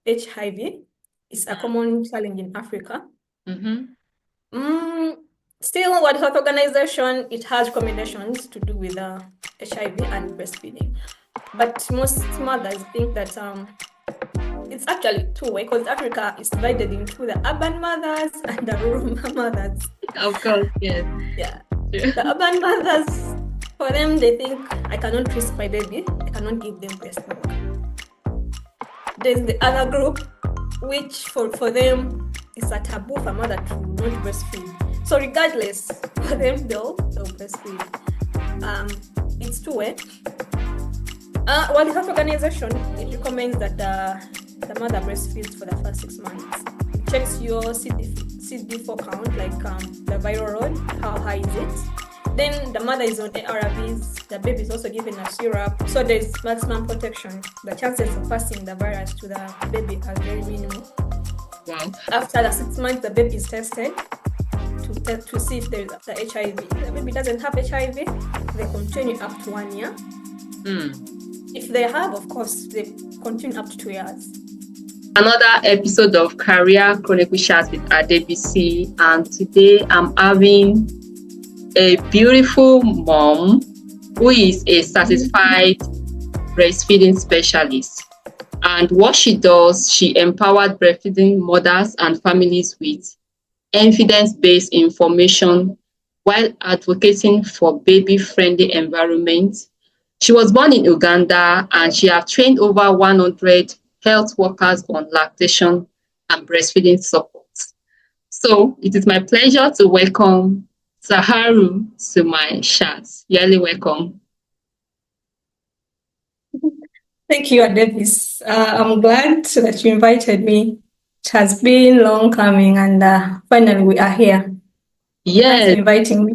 HIV. It's a common challenge in Africa. Mm-hmm. Still, World Health Organization, it has recommendations to do with HIV and breastfeeding. But most mothers think that it's actually two-way, because Africa is divided into the urban mothers and the rural mothers. Of course, yes. Yeah. The urban mothers, for them, they think, I cannot risk my baby, I cannot give them breast milk. There's the other group, which for them is a taboo for a mother to not breastfeed. So regardless, for them they'll breastfeed. It's two-way. World Health Organization, it recommends that the mother breastfeeds for the first 6 months. It checks your CD4 count, like the viral load, how high is it? Then the mother is on ARVs, the baby is also given a syrup, so there's maximum protection. The chances of passing the virus to the baby are very minimal. Wow. After the 6 months, the baby is tested to see if there's the HIV. If the baby doesn't have HIV, they continue up to 1 year. If they have, of course, they continue up to 2 years. Another episode of Career Chronicle Chat with Adebisi, and today I'm having a beautiful mom who is a certified breastfeeding specialist. And what she does, she empowered breastfeeding mothers and families with evidence-based information while advocating for baby-friendly environments. She was born in Uganda, and she has trained over 100 health workers on lactation and breastfeeding support. So it is my pleasure to welcome Saharu to my chat. You're welcome. Thank you, Adebisi. I'm glad that you invited me. It has been long coming, and finally we are here. Yes. Thanks for inviting me.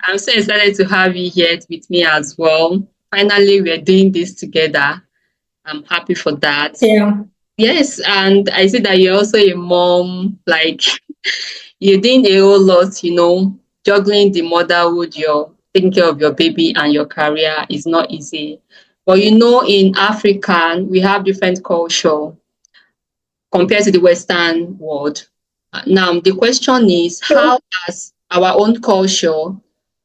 I'm so excited to have you here with me as well. Finally, we're doing this together. I'm happy for that. Yeah. Yes, and I see that you're also a mom. Like, you're doing a whole lot, juggling the motherhood, you're taking care of your baby and your career is not easy. But in Africa, we have different culture compared to the Western world. Now, the question is, how has our own culture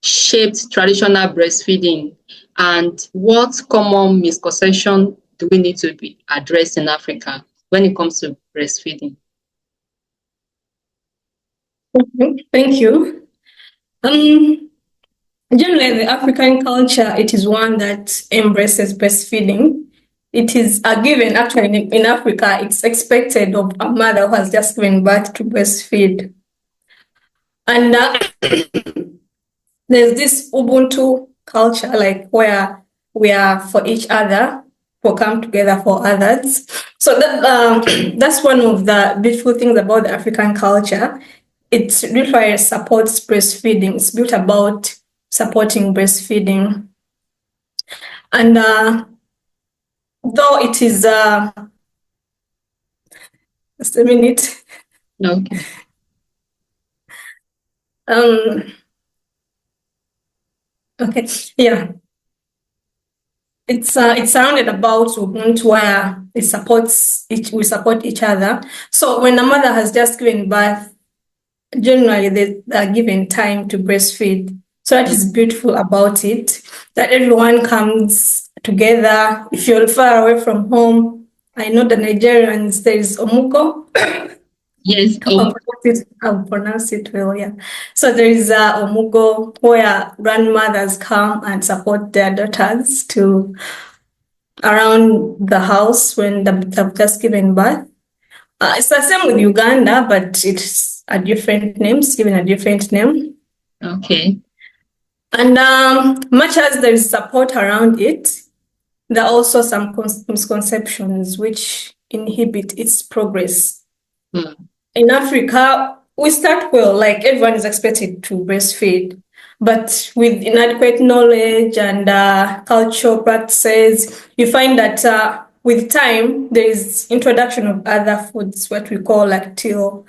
shaped traditional breastfeeding, and what common misconception do we need to be addressed in Africa when it comes to breastfeeding? Okay, thank you. Generally, the African culture, it is one that embraces breastfeeding. It is a given, actually, in Africa, it's expected of a mother who has just given birth to breastfeed. And there's this Ubuntu culture, like where we are for each other, we come together for others. So that's one of the beautiful things about the African culture. It literally supports breastfeeding. It's built about supporting breastfeeding. And though it is just a minute. Okay. Okay, yeah. It's surrounded about Ubuntu, where we support each other. So when a mother has just given birth, generally they are given time to breastfeed. So that is beautiful about it, that everyone comes together. If you're far away from home, I know the Nigerians, there is Omuko. Yes, I'll pronounce it well, yeah. So there is Omugo, where grandmothers come and support their daughters to around the house when they've just given birth. It's the same with Uganda, but it's a different name, given a different name. Okay. And much as there is support around it, there are also some misconceptions which inhibit its progress. In Africa, we start well, like everyone is expected to breastfeed, but with inadequate knowledge and cultural practices, you find that with time, there is introduction of other foods, what we call lactile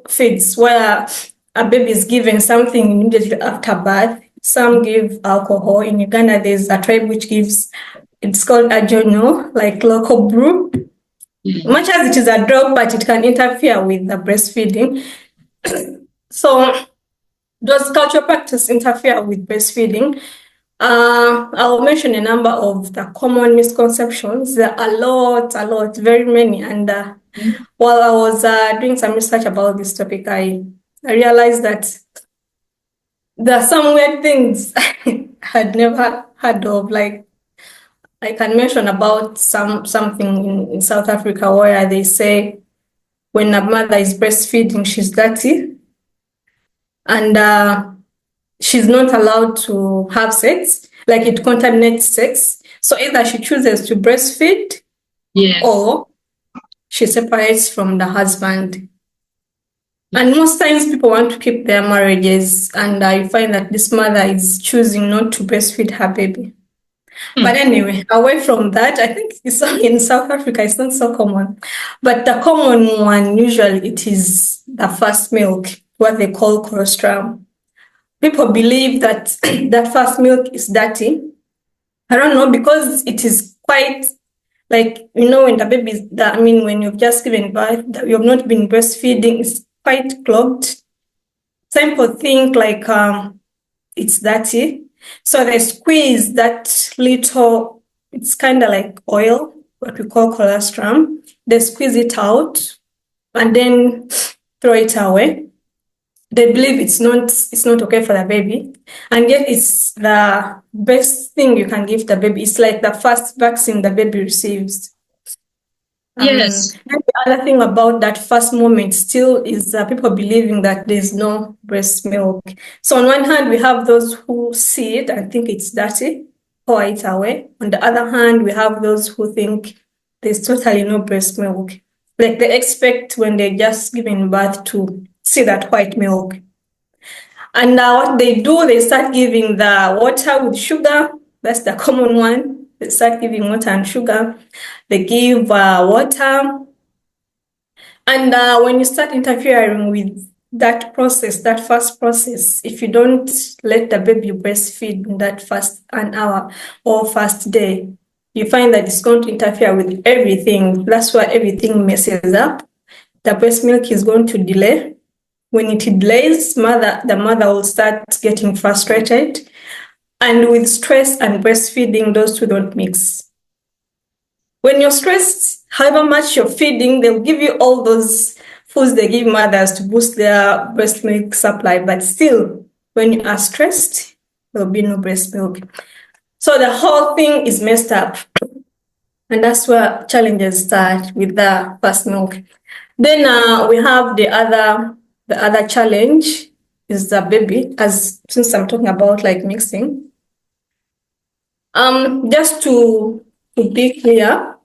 feeds, where a baby is given something immediately after birth. Some give alcohol. In Uganda, there's a tribe which gives It's called a journal, like local brew. Much as it is a drug, but it can interfere with the breastfeeding. So does cultural practice interfere with breastfeeding? I'll mention a number of the common misconceptions. There are a lot, very many. And while I was doing some research about this topic, I realized that there are some weird things I had never heard of. Like I can mention about something in South Africa where they say when a mother is breastfeeding, she's dirty, and she's not allowed to have sex, like it contaminates sex. So either she chooses to breastfeed or she separates from the husband. And most times people want to keep their marriages, and I find that this mother is choosing not to breastfeed her baby. But anyway, away from that, I think it's in South Africa, it's not so common. But the common one, usually it is the first milk, what they call colostrum. People believe that that first milk is dirty. I don't know, because it is quite like, when the baby when you've just given birth, you have not been breastfeeding, it's quite clogged. Some people think like it's dirty. So they squeeze that little, it's kind of like oil, what we call colostrum. They squeeze it out and then throw it away. They believe it's not okay for the baby, and yet it's the best thing you can give the baby. It's like the first vaccine the baby receives. Yes. And the other thing about that first moment still is people believing that there's no breast milk. So on one hand, we have those who see it and think it's dirty, pour it away. On the other hand, we have those who think there's totally no breast milk. Like they expect when they're just giving birth to see that white milk. And what they do, they start giving the water with sugar. That's the common one. They start giving water and sugar. They give water. And when you start interfering with that process, that first process, if you don't let the baby breastfeed in that first an hour or first day, you find that it's going to interfere with everything. That's why everything messes up. The breast milk is going to delay. When it delays, the mother will start getting frustrated. And with stress and breastfeeding, those two don't mix. When you're stressed, however much you're feeding, they'll give you all those foods they give mothers to boost their breast milk supply. But still, when you are stressed, there'll be no breast milk. So the whole thing is messed up. And that's where challenges start with the first milk. Then we have the other challenge is the baby, since I'm talking about like mixing. Just to be clear,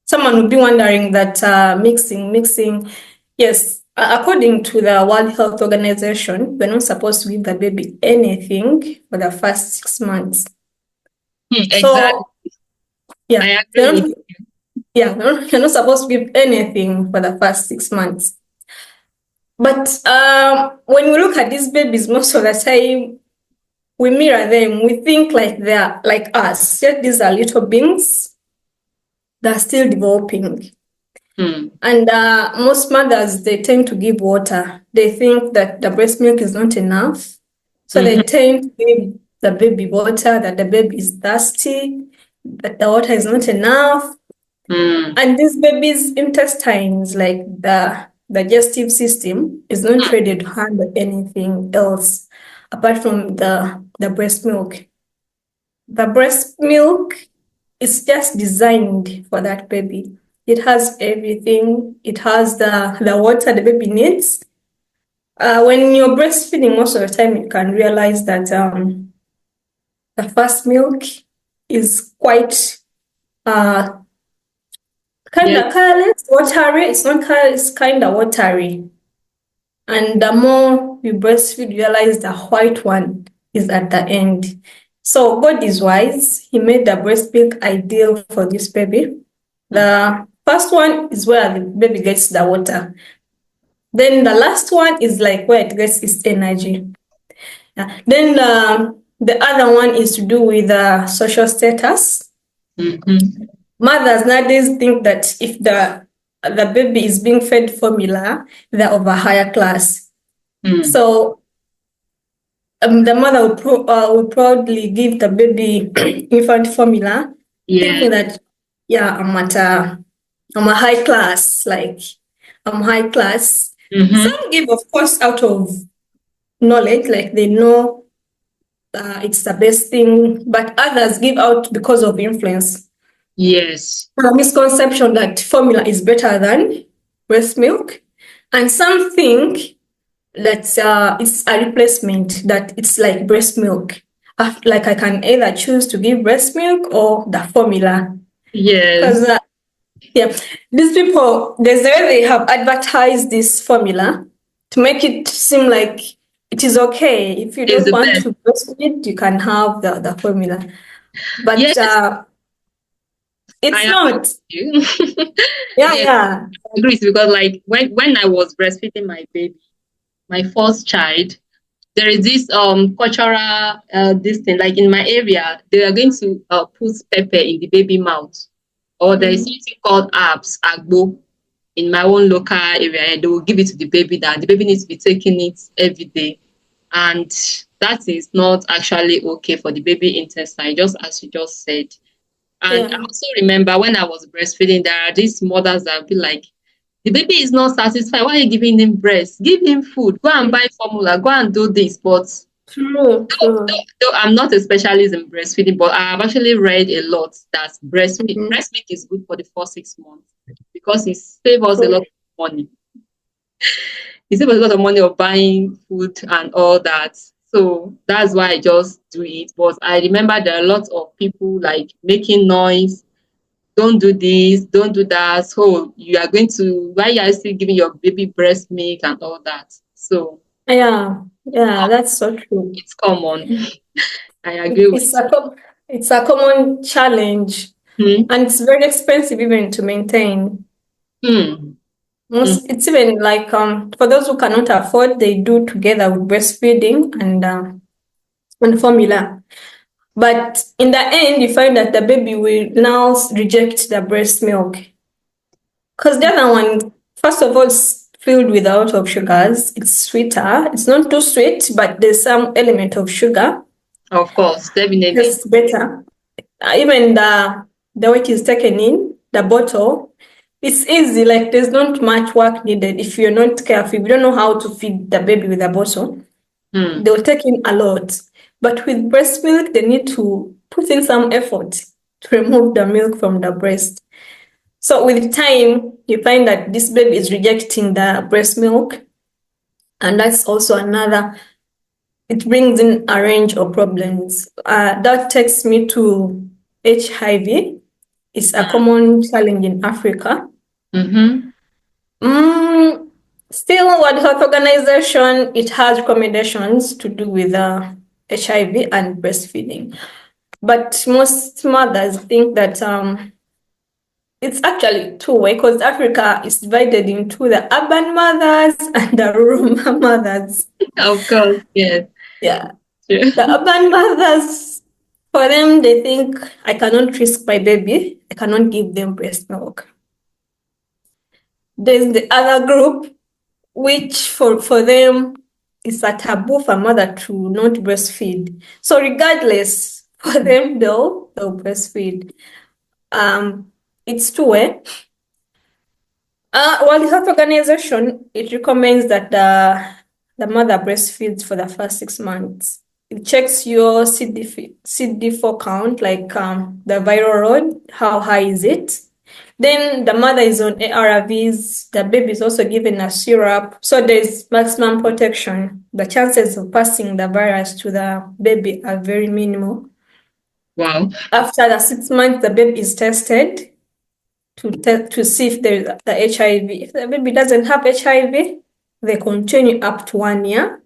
someone would be wondering that mixing, yes, according to the World Health Organization, we're not supposed to give the baby anything for the first 6 months. Exactly. So, yeah, I agree with you. Yeah, you're not supposed to give anything for the first 6 months. But when we look at these babies, most of the time, we mirror them. We think like they're like us. Yet these are little beings. They're still developing. And most mothers, they tend to give water. They think that the breast milk is not enough. So they tend to give the baby water, that the baby is thirsty, that the water is not enough. And this baby's intestines, like the digestive system, is not ready to handle anything else apart from the breast milk. The breast milk is just designed for that baby. It has everything. It has the water the baby needs. When you're breastfeeding, most of the time you can realize that the first milk is quite kind of colorless, watery. It's not color, it's kind of watery. And the more you breastfeed, you realize the white one is at the end. So God is wise. He made the breast milk ideal for this baby. The first one is where the baby gets the water. Then the last one is like where it gets its energy. Then the other one is to do with social status. Mm-hmm. Mothers nowadays think that if the baby is being fed formula, they're of a higher class. Mm. So the mother will proudly give the baby infant formula, Yeah. thinking that, yeah, I'm a high class, like I'm high class. Mm-hmm. Some give, of course, out of knowledge, like they know it's the best thing, but others give out because of influence. Yes. A misconception that formula is better than breast milk, and some think that it's a replacement, that it's like breast milk. Like I can either choose to give breast milk or the formula. Because, Yes. yeah, these people, there's a way they have advertised this formula to make it seem like it is okay. If you It's don't the want best. to breastfeed, you can have the formula. But Yes, I it's agree not. with you. Yeah, Yes, yeah. I agree because like when I was breastfeeding my baby, my first child, there is this cultural this thing like in my area they are going to put pepper in the baby mouth, or there is Mm. something called apps agbo in my own local area, and they will give it to the baby that the baby needs to be taking it every day, and that is not actually okay for the baby intestine, just as you just said. And I Yeah. also remember when I was breastfeeding, there are these mothers that will be like, the baby is not satisfied. Why are you giving him breast? Give him food. Go and buy formula. Go and do this. But True, true. though I'm not a specialist in breastfeeding, but I have actually read a lot that Mm-hmm. breast milk is good for the first 6 months because it saves us a True. lot of money. It saves us a lot of money of buying food and all that. So that's why I just do it. But I remember there are a lot of people like making noise, don't do this, don't do that. So you are going to, why you are still giving your baby breast milk and all that. So Yeah, yeah, that's so true. it's common. I agree It's with it's a common challenge, you. and it's very expensive even to maintain. Hmm. Hmm. It's even like for those who cannot afford, they do together with breastfeeding and formula. But in the end, you find that the baby will now reject the breast milk because the other one, first of all, is filled with a lot of sugars. It's sweeter. It's not too sweet, but there's some element of sugar. Of course, definitely. Tastes better. Even the way it is taken in the bottle, it's easy. Like there's not much work needed if you're not careful. If you don't know how to feed the baby with a bottle, Hmm. they'll take in a lot. But with breast milk, they need to put in some effort to remove the milk from the breast. So with time, you find that this baby is rejecting the breast milk, and that's also another. It brings in a range of problems. That takes me to HIV. It's a common challenge in Africa. Mm-hmm. Mm, Still, World Health Organization, it has recommendations to do with HIV and breastfeeding. But most mothers think that it's actually two-way because Africa is divided into the urban mothers and the rural mothers. Of course, yes. Yeah. True. The urban mothers, for them, they think I cannot risk my baby. I cannot give them breast milk. There's the other group, which for them is a taboo for a mother to not breastfeed. So regardless, for them they'll breastfeed. It's two-way. Well, the Health Organization, it recommends that the mother breastfeeds for the first 6 months. It checks your CD4 count, like the viral load, how high is it? Then the mother is on ARVs, the baby is also given a syrup, so there's maximum protection. The chances of passing the virus to the baby are very minimal. Wow. After the 6 months, the baby is tested to see if there's the HIV. If the baby doesn't have HIV, they continue up to 1 year.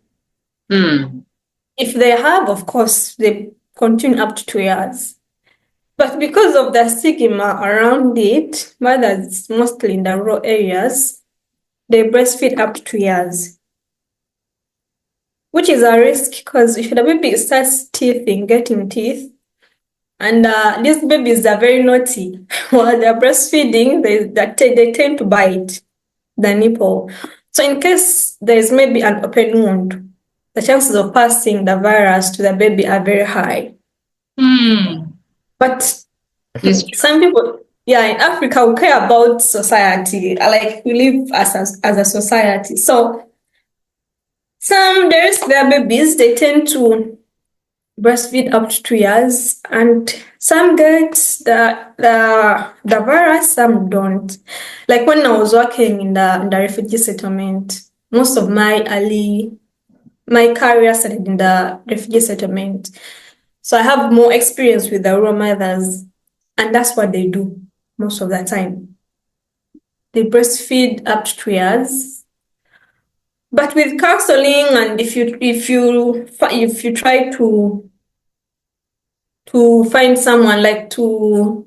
Hmm. If they have, of course, they continue up to 2 years. But because of the stigma around it, mothers, mostly in the rural areas, they breastfeed up to 2 years, which is a risk because if the baby starts teething, getting teeth, And these babies are very naughty. While they're breastfeeding, they tend to bite the nipple. So in case there is maybe an open wound, the chances of passing the virus to the baby are very high. But It's true. some people, yeah, in Africa, we care about society. Like we live as a society. So there are babies, they tend to breastfeed up to 2 years, and some get the virus, some don't. Like when I was working in the refugee settlement, most of my career started in the refugee settlement. So I have more experience with the rural mothers, and that's what they do most of the time. They breastfeed up to 2 years. But with counseling, and if you try to find someone, like to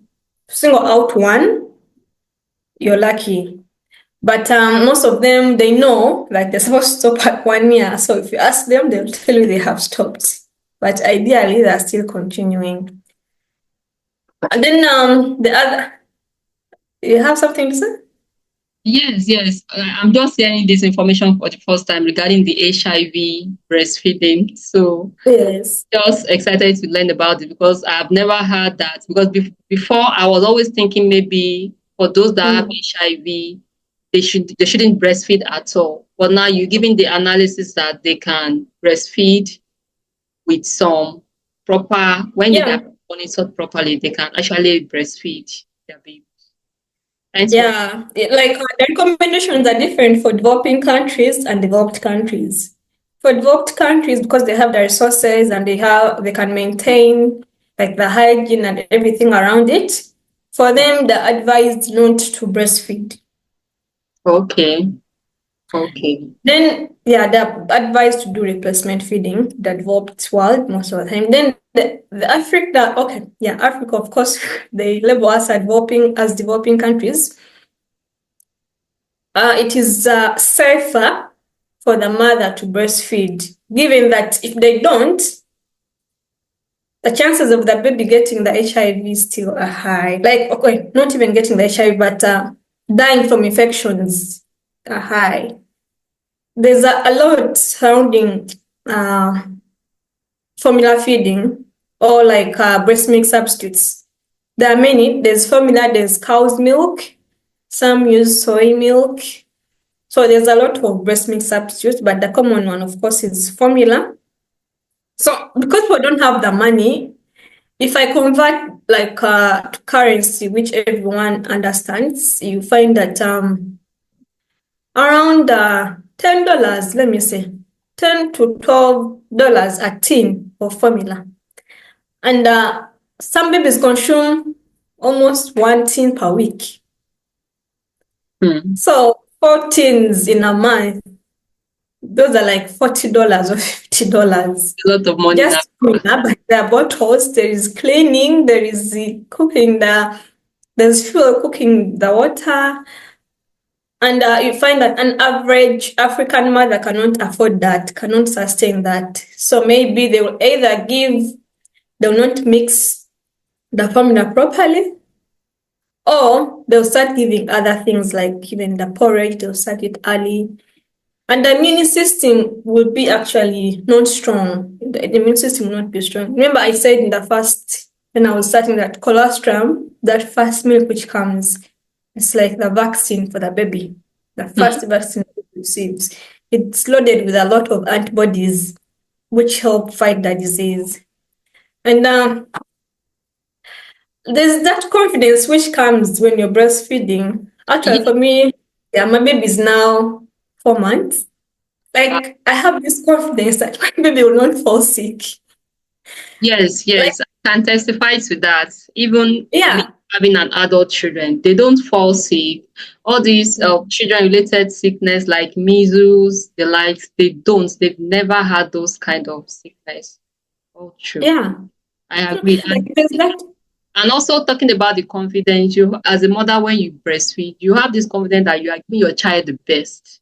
single out one, you're lucky. But most of them, they know, like they're supposed to stop at 1 year. So if you ask them, they'll tell you they have stopped. But ideally, they're still continuing. And then the other, you have something to say? Yes. I'm just hearing this information for the first time regarding the HIV breastfeeding. So Yes. just excited to learn about it because I've never heard that. Because before I was always thinking maybe for those that have Mm. HIV, they shouldn't breastfeed at all. But now you're giving the analysis that they can breastfeed with some proper when they Yeah. are monitored properly, they can actually breastfeed their baby. Thanks for Yeah. Like the recommendations are different for developing countries and developed countries. For developed countries, because they have the resources and they can maintain like the hygiene and everything around it. For them, they're advised not to breastfeed. okay. Okay. Then, yeah, they're advised to do replacement feeding, the developed world most of the time. Then the Africa, okay, yeah, Africa, of course, they label us as developing countries. It is safer for the mother to breastfeed, given that if they don't, the chances of the baby getting the HIV still are high. Like, okay, not even getting the HIV, but dying from infections are high. There's a lot surrounding uh, formula feeding or like breast milk substitutes. There are many. There's formula, there's cow's milk, some use soy milk. So there's a lot of breast milk substitutes, but the common one, of course, is formula. So because we don't have the money, if I convert like to currency, which everyone understands, you find that around $10, let me say, $10 to $12 a tin of formula. And some babies consume almost one tin per week. So 4 tins in a month, those are like $40 or $50. A lot of money now. Just cleanup, but there are bottles, there is cleaning, there is the cooking, there's fuel cooking the water. And you find that an average African mother cannot afford that, cannot sustain that. So maybe they will they'll not mix the formula properly, or they'll start giving other things like even the porridge, they'll start it early. And the immune system will be actually not strong. The immune system will not be strong. Remember, I said when I was starting, that colostrum, that first milk which comes, it's like the vaccine for the baby. The first vaccine it receives. It's loaded with a lot of antibodies which help fight the disease. And there's that confidence which comes when you're breastfeeding. Actually, for me, yeah, my baby is now 4 months. Like, I have this confidence that my baby will not fall sick. Like, Yes, I can testify to that. Even me yeah. having an adult children, they don't fall sick. All these children-related sickness like measles, the likes, they don't. They've never had those kind of sickness. All true. Yeah. I agree. Like, there's that. And also talking about the confidence, you as a mother when you breastfeed, you have this confidence that you are giving your child the best.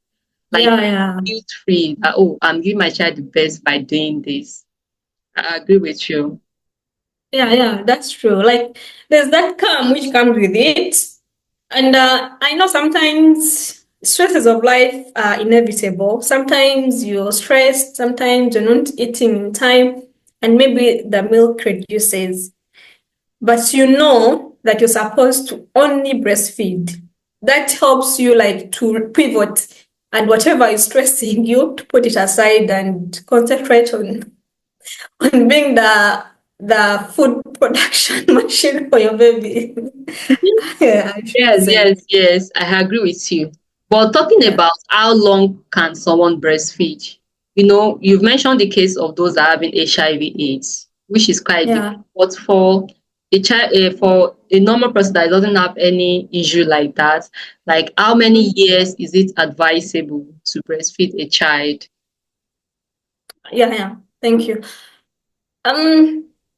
Like Yeah, yeah. guilt free. That, oh, I'm giving my child the best by doing this. I agree with you. Yeah, that's true. Like there's that calm which comes with it. And I know sometimes stresses of life are inevitable. Sometimes you're stressed, sometimes you're not eating in time, and maybe the milk reduces. But you know that you're supposed to only breastfeed. That helps you like to pivot and whatever is stressing you to put it aside and concentrate on being the food production machine for your baby. Yeah, I should Yes, say. yes, yes. I agree with you. But talking Yeah. about how long can someone breastfeed, you've mentioned the case of those that are having HIV/AIDS, which is quite Yeah. different. But for a normal person that doesn't have any issue like that, like how many Mhm. years is it advisable to breastfeed a child? Yeah. Thank you.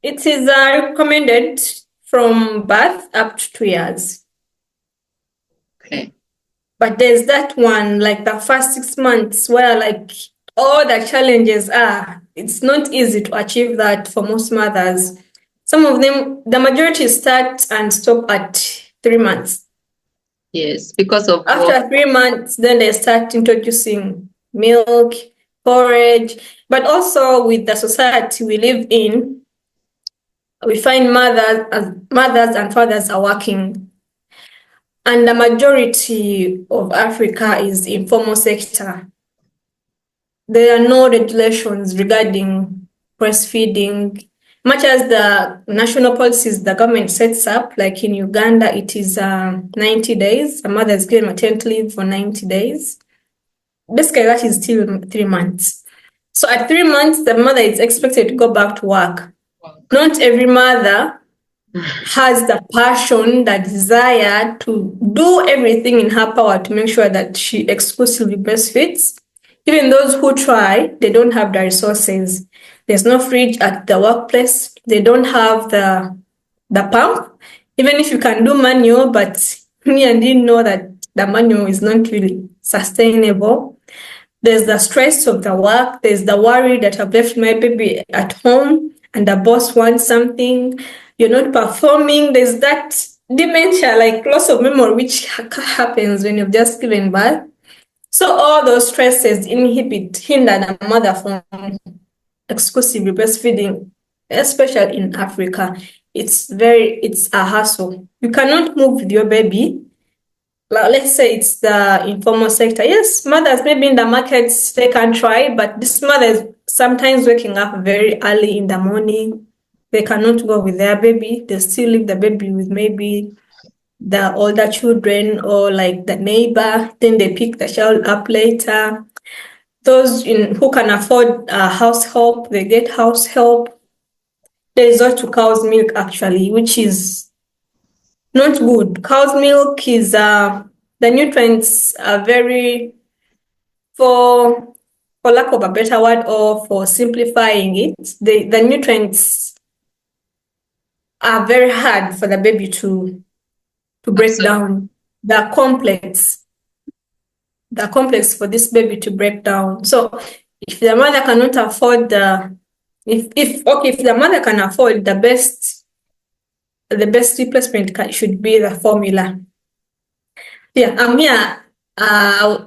It is recommended from birth up to 2 years. Okay. But there's that one, like the first 6 months, where like all the challenges are. It's not easy to achieve that for most mothers. Some of them, the majority start and stop at 3 months. Yes, because of what? After 3 months, then they start introducing milk, porridge, but also with the society we live in, we find mothers and fathers are working, and the majority of Africa is informal sector. There are no regulations regarding breastfeeding, much as the national policies the government sets up. Like in Uganda, it is 90 days. A mother is given maternity leave for 90 days. Basically, that is still 3 months. So at 3 months, the mother is expected to go back to work. Not every mother has the passion, the desire to do everything in her power to make sure that she exclusively breastfeeds. Even those who try, they don't have the resources. There's no fridge at the workplace. They don't have the pump. Even if you can do manual, but me and you know that the manual is not really sustainable. There's the stress of the work. There's the worry that I've left my baby at home and the boss wants something. You're not performing. There's that dementia, like loss of memory, which happens when you've just given birth. So all those stresses hinder the mother from exclusively breastfeeding, especially in Africa. It's a hassle. You cannot move with your baby, let's say it's the informal sector. Yes, mothers maybe in the markets they can try, but this mother is sometimes waking up very early in the morning. They cannot go with their baby. They still leave the baby with maybe the older children or like the neighbor. Then they pick the child up later. Those who can afford house help, they get house help. They resort to cow's milk actually, which is not good. Cow's milk is the nutrients are very, for lack of a better word or for simplifying it, the nutrients are very hard for the baby to break Absolutely. down. The complex, the complex for this baby to break down. So if the mother cannot afford if the mother can afford the best replacement should be the formula. Yeah, I'm here.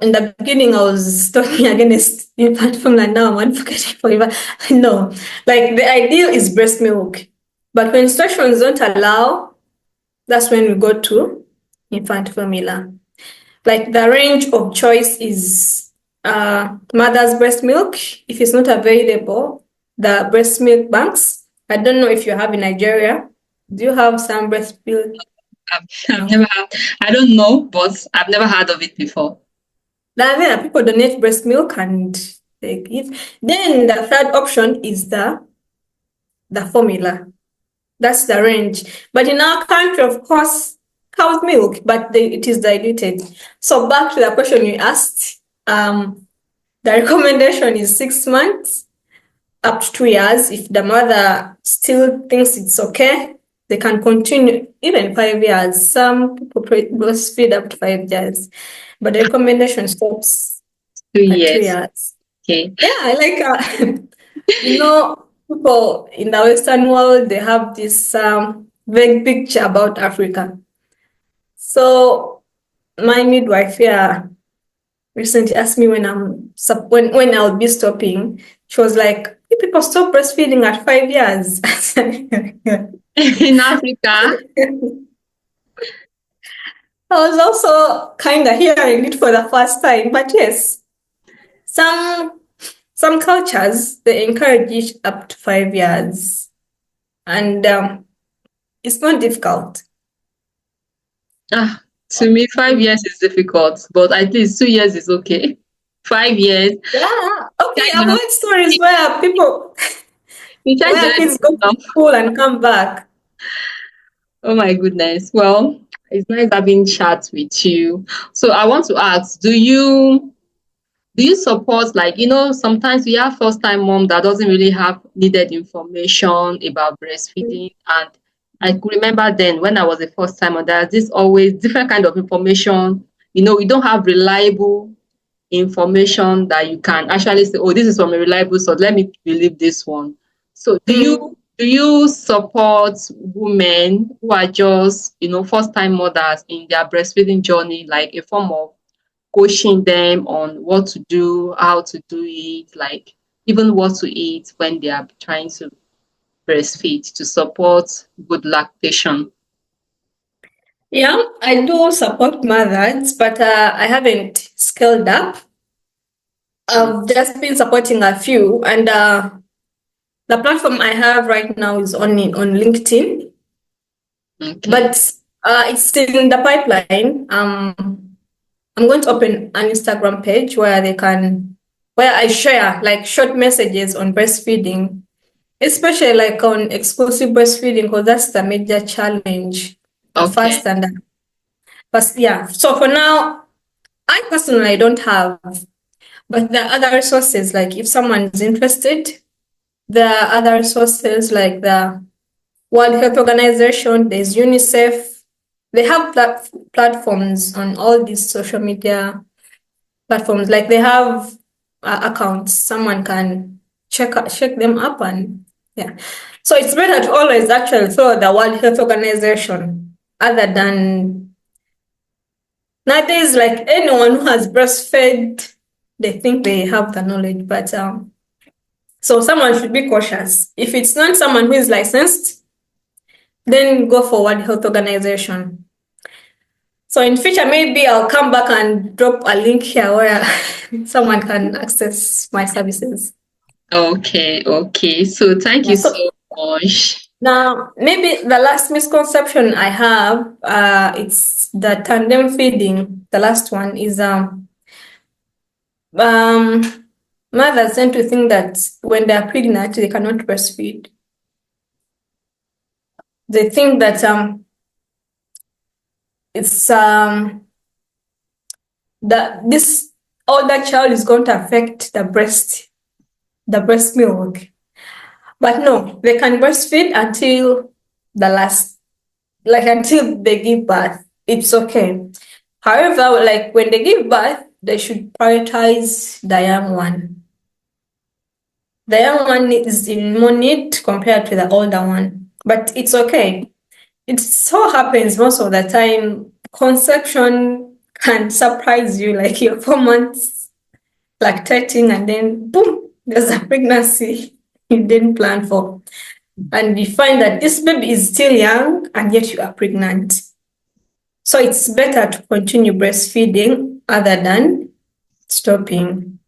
In the beginning, I was talking against infant formula. Now I'm advocating for infant. No, like the ideal is breast milk, but when instructions don't allow, that's when we go to infant formula. Like the range of choice is mother's breast milk. If it's not available, the breast milk banks. I don't know if you have in Nigeria. Do you have some breast milk? I've never had, I don't know, but I've never heard of it before. There people donate breast milk and they give. Then the third option is the formula. That's the range. But in our country, of course, cow's milk, but it is diluted. So back to the question you asked, the recommendation is 6 months up to 2 years. If the mother still thinks it's okay, they can continue even 5 years. Some people breastfeed up to 5 years, but the recommendation stops Two at two years. years. Okay. Yeah, I like, you know, people in the Western world, they have this vague picture about Africa. So my midwife here recently asked me when I'll be stopping. She was like, "You people stop breastfeeding at 5 years." In Africa? I was also kind of hearing it for the first time, but yes, some some cultures they encourage it up to 5 years, and it's not difficult. Ah, to me, 5 years is difficult, but at least 2 years is okay. 5 years, Yeah. Okay, child I've will heard stories where people the child where will kids go to enough. school and come back. Oh my goodness. Well, it's nice having chats with you. So I want to ask, do you support, like, sometimes we have first time mom that doesn't really have needed information about breastfeeding, and I could remember then when I was a first timer, there's this always different kind of information. We don't have reliable information that you can actually say, oh, this is from a reliable source, let me believe this one. So do you Mm. do you support women who are just first time mothers in their breastfeeding journey, like a form of coaching them on what to do, how to do it, like even what to eat when they are trying to breastfeed to support good lactation? Yeah, I do support mothers, but I haven't scaled up. Mm, I've just been supporting a few, and the platform I have right now is only on LinkedIn, okay. but it's in the pipeline. I'm going to open an Instagram page where I share like short messages on breastfeeding, especially like on exclusive breastfeeding, because that's the major challenge, the Okay. first and the first. Yeah. So for now, I personally don't have, but there are other resources. Like if someone is interested, there are other resources like the World Health Organization, there's UNICEF. They have platforms on all these social media platforms. Like they have accounts. Someone can check them up, and yeah. So it's better to always actually follow the World Health Organization, other than nowadays. Like anyone who has breastfed, they think they have the knowledge, but so someone should be cautious. If it's not someone who is licensed, then go for World Health Organization. So in future, maybe I'll come back and drop a link here where someone can access my services. Okay, okay. So thank Yeah. you so So much. now maybe the last misconception I have, it's the tandem feeding. The last one is um mothers tend to think that when they are pregnant they cannot breastfeed. They think that it's that this older child is going to affect the breast milk. But no, they can breastfeed until the last, like until they give birth. It's okay. However, like when they give birth, they should prioritize the young one. The young one is in more need compared to the older one. But it's okay. It so happens most of the time, conception can surprise you, like you're 4 months lactating and then boom, there's a pregnancy you didn't plan for. And you find that this baby is still young and yet you are pregnant. So it's better to continue breastfeeding other than stopping.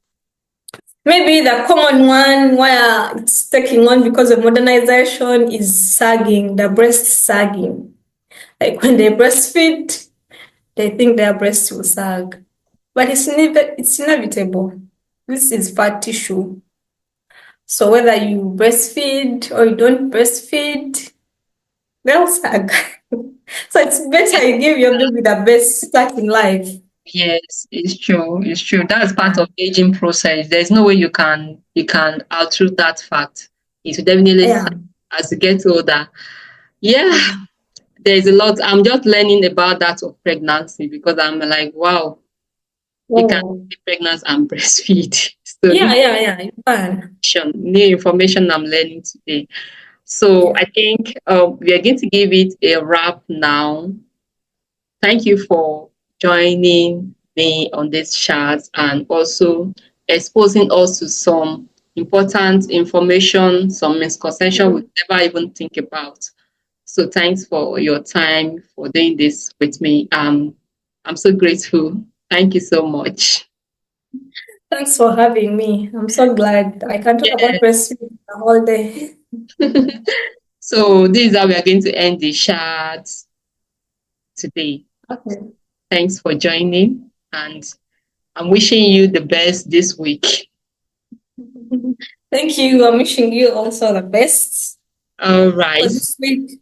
Maybe the common one where it's taking on because of modernization is sagging, the breast sagging. Like when they breastfeed, they think their breast will sag. But it's inevitable. This is fat tissue. So whether you breastfeed or you don't breastfeed, they'll sag. So it's better you give your baby the best start in life. Yes, it's true. It's true. That's part Yeah. of aging process. There's no way you can alter that fact. It will definitely Yeah. as you get older. Yeah, Mm. there's a lot. I'm just learning about that of pregnancy because I'm like, wow, you can Oh. be pregnant and breastfeed. So Yeah, you can. new information I'm learning today. So Yeah. I think we are going to give it a wrap now. Thank you for joining me on this chat and also exposing us to some important information, some misconception we never even think about. So thanks for your time for doing this with me. I'm so grateful. Thank you so much. Thanks for having me. I'm so glad I can talk about breastfeeding the whole day. So this is how we are going to end the chat today. Okay. Thanks for joining, and I'm wishing you the best this week. Thank you. I'm wishing you also the best All for right. this week.